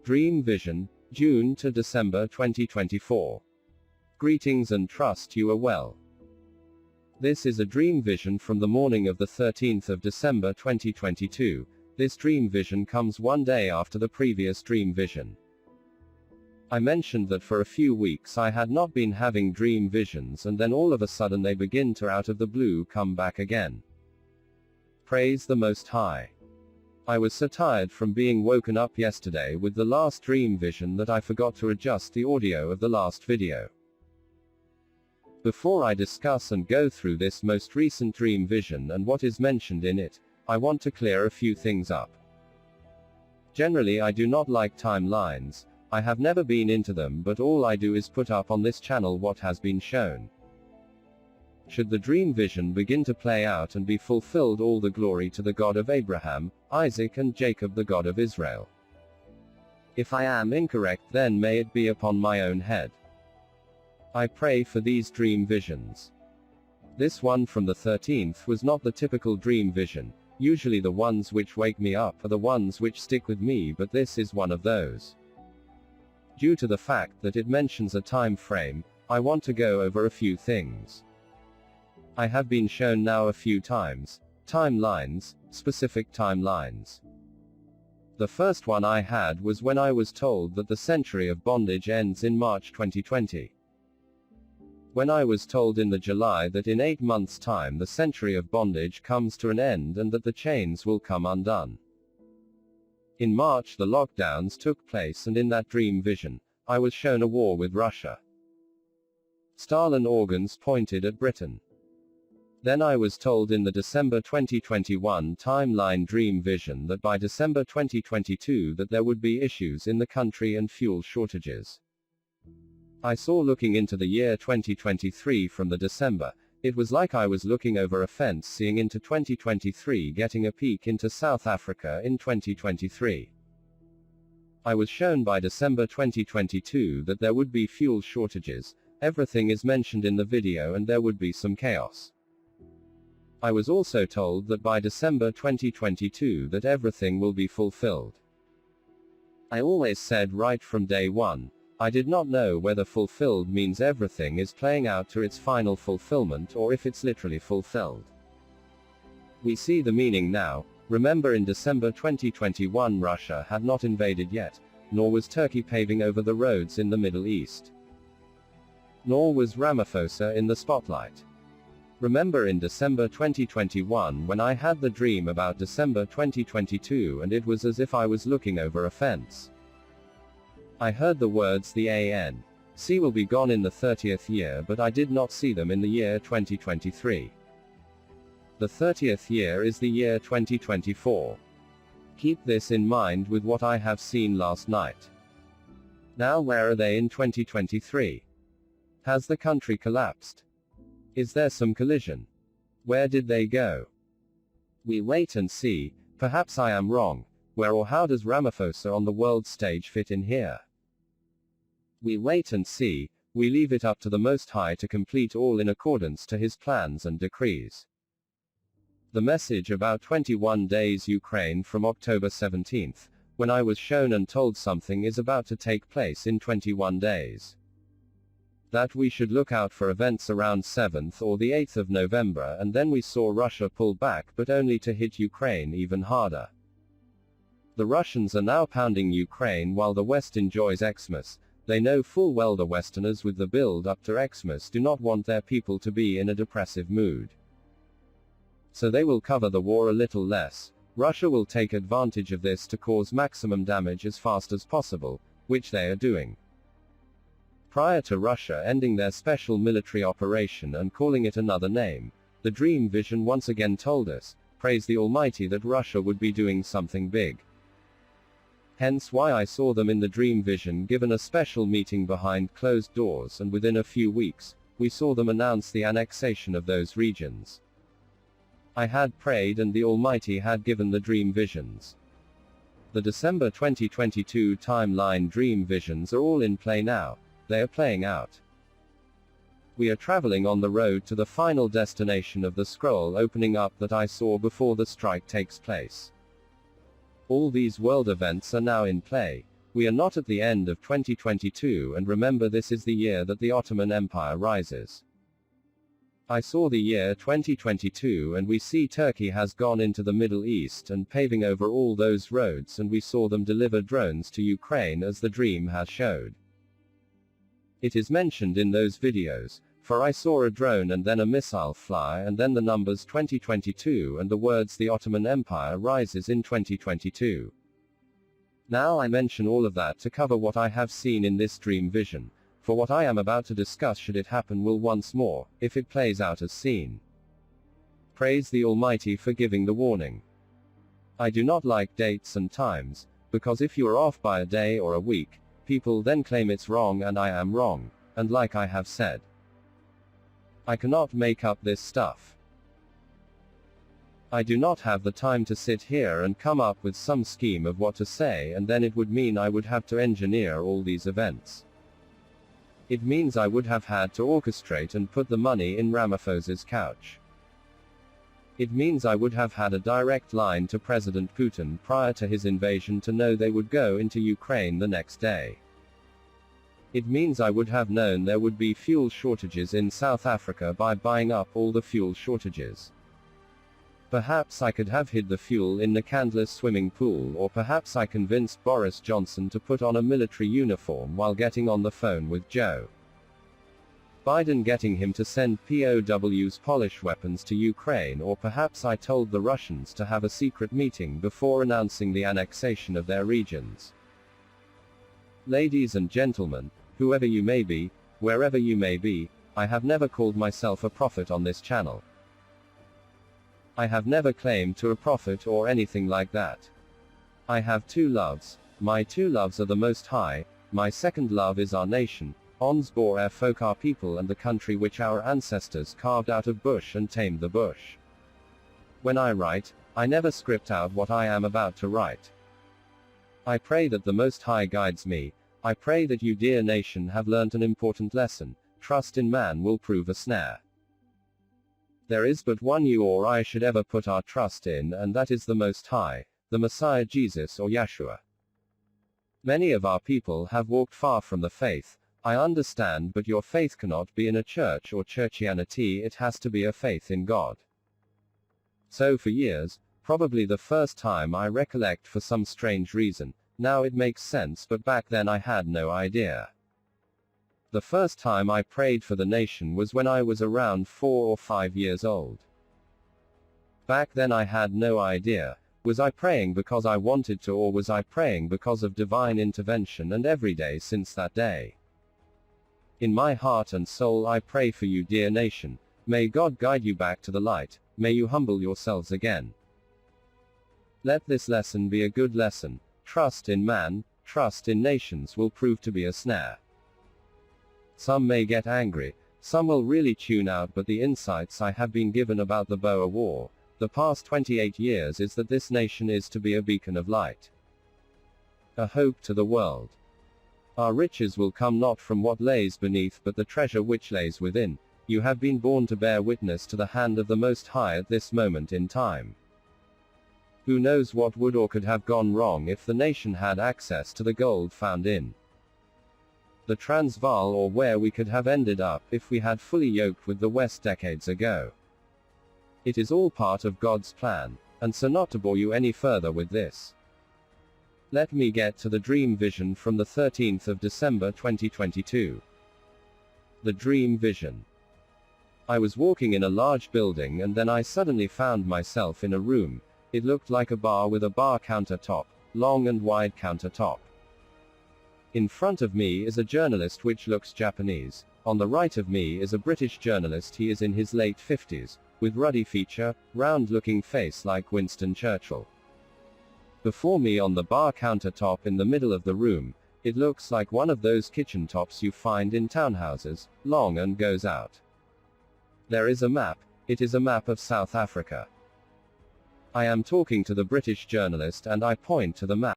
Dream Vision, June to December 2024. Greetings and trust you are well. This is a dream vision from the morning of the 13th of December 2022. This dream vision comes one day after the previous dream vision. I mentioned that for a few weeks I had not been having dream visions, and then all of a sudden they begin to out of the blue come back again. Praise the Most High. I was so tired from being woken up yesterday with the last dream vision that I forgot to adjust the audio of the last video. Before I discuss and go through this most recent dream vision and what is mentioned in it, I want to clear a few things up. Generally, I do not like timelines. I have never been into them, but all I do is put up on this channel what has been shown. Should the dream vision begin to play out and be fulfilled, all the glory to the God of Abraham, Isaac and Jacob, the God of Israel. If I am incorrect, then may it be upon my own head. I pray for these dream visions. This one from the 13th was not the typical dream vision. Usually the ones which wake me up are the ones which stick with me, but this is one of those. Due to the fact that it mentions a time frame, I want to go over a few things. I have been shown now a few times, timelines, specific timelines. The first one I had was when I was told that the century of bondage ends in March 2020. When I was told in the July that in 8 months' time the century of bondage comes to an end and that the chains will come undone. In March the lockdowns took place, and in that dream vision, I was shown a war with Russia. Stalin organs pointed at Britain. Then I was told in the December 2021 timeline dream vision that by December 2022 that there would be issues in the country and fuel shortages. I saw looking into the year 2023 from the December, it was like I was looking over a fence seeing into 2023, getting a peek into South Africa in 2023. I was shown by December 2022 that there would be fuel shortages, everything is mentioned in the video, and there would be some chaos. I was also told that by December 2022 that everything will be fulfilled. I always said right from day one, I did not know whether fulfilled means everything is playing out to its final fulfillment or if it's literally fulfilled. We see the meaning now. Remember, in December 2021 Russia had not invaded yet, nor was Turkey paving over the roads in the Middle East. Nor was Ramaphosa in the spotlight. Remember in December 2021 when I had the dream about December 2022, and it was as if I was looking over a fence. I heard the words the ANC will be gone in the 30th year, but I did not see them in the year 2023. The 30th year is the year 2024. Keep this in mind with what I have seen last night. Now where are they in 2023? Has the country collapsed? Is there some collision? Where did they go? We wait and see. Perhaps I am wrong. Where or how does Ramaphosa on the world stage fit in here? We wait and see. We leave it up to the Most High to complete all in accordance to his plans and decrees. The message about 21 days Ukraine from October 17th, when I was shown and told something is about to take place in 21 days. That we should look out for events around 7th or the 8th of November, and then we saw Russia pull back, but only to hit Ukraine even harder. The Russians are now pounding Ukraine while the West enjoys Xmas. They know full well the Westerners with the build up to Xmas do not want their people to be in a depressive mood. So they will cover the war a little less. Russia will take advantage of this to cause maximum damage as fast as possible, which they are doing. Prior to Russia ending their special military operation and calling it another name, the dream vision once again told us, praise the Almighty, that Russia would be doing something big. Hence why I saw them in the dream vision given a special meeting behind closed doors, and within a few weeks, we saw them announce the annexation of those regions. I had prayed and the Almighty had given the dream visions. The December 2022 timeline dream visions are all in play now. They are playing out. We are traveling on the road to the final destination of the scroll opening up that I saw before the strike takes place. All these world events are now in play. We are not at the end of 2022, and remember, this is the year that the Ottoman Empire rises. I saw the year 2022, and we see Turkey has gone into the Middle East and paving over all those roads, and we saw them deliver drones to Ukraine as the dream has showed. It is mentioned in those videos, for I saw a drone and then a missile fly and then the numbers 2022 and the words the Ottoman Empire rises in 2022. Now I mention all of that to cover what I have seen in this dream vision, for what I am about to discuss, should it happen, will once more, if it plays out as seen. Praise the Almighty for giving the warning. I do not like dates and times, because if you are off by a day or a week, people then claim it's wrong and I am wrong, and like I have said, I cannot make up this stuff. I do not have the time to sit here and come up with some scheme of what to say, and then it would mean I would have to engineer all these events. It means I would have had to orchestrate and put the money in Ramaphosa's couch. It means I would have had a direct line to President Putin prior to his invasion to know they would go into Ukraine the next day. It means I would have known there would be fuel shortages in South Africa by buying up all the fuel shortages. Perhaps I could have hid the fuel in Nkandla's swimming pool, or perhaps I convinced Boris Johnson to put on a military uniform while getting on the phone with Joe Biden, getting him to send POWs, Polish weapons, to Ukraine, or perhaps I told the Russians to have a secret meeting before announcing the annexation of their regions. Ladies and gentlemen, whoever you may be, wherever you may be, I have never called myself a prophet on this channel. I have never claimed to a prophet or anything like that. I have two loves. My two loves are the Most High. My second love is our nation, Ons Bor Er Folk, our people, and the country which our ancestors carved out of bush and tamed the bush. When I write, I never script out what I am about to write. I pray that the Most High guides me. I pray that you, dear nation, have learnt an important lesson. Trust in man will prove a snare. There is but one you or I should ever put our trust in, and that is the Most High, the Messiah Jesus or Yeshua. Many of our people have walked far from the faith, I understand, but your faith cannot be in a church or churchianity, it has to be a faith in God. So for years, probably the first time I recollect for some strange reason, now it makes sense, but back then I had no idea. The first time I prayed for the nation was when I was around 4 or 5 years old. Back then I had no idea. Was I praying because I wanted to, or was I praying because of divine intervention? And every day since that day, in my heart and soul, I pray for you, dear nation. May God guide you back to the light. May you humble yourselves again. Let this lesson be a good lesson. Trust in man, trust in nations will prove to be a snare. Some may get angry, some will really tune out, but the insights I have been given about the Boer War, the past 28 years, is that this nation is to be a beacon of light. A hope to the world. Our riches will come not from what lays beneath, but the treasure which lays within. You have been born to bear witness to the hand of the Most High at this moment in time. Who knows what would or could have gone wrong if the nation had access to the gold found in the Transvaal, or where we could have ended up if we had fully yoked with the West decades ago. It is all part of God's plan, and so not to bore you any further with this, let me get to the dream vision from the 13th of December 2022. The dream vision. I was walking in a large building, and then I suddenly found myself in a room. It looked like a bar with a bar countertop, long and wide countertop. In front of me is a journalist which looks Japanese. On the right of me is a British journalist. He is in his late 50s, with ruddy feature, round-looking face like Winston Churchill. Before me on the bar countertop in the middle of the room, it looks like one of those kitchen tops you find in townhouses, long and goes out. There is a map. It is a map of South Africa. I am talking to the British journalist and I point to the map.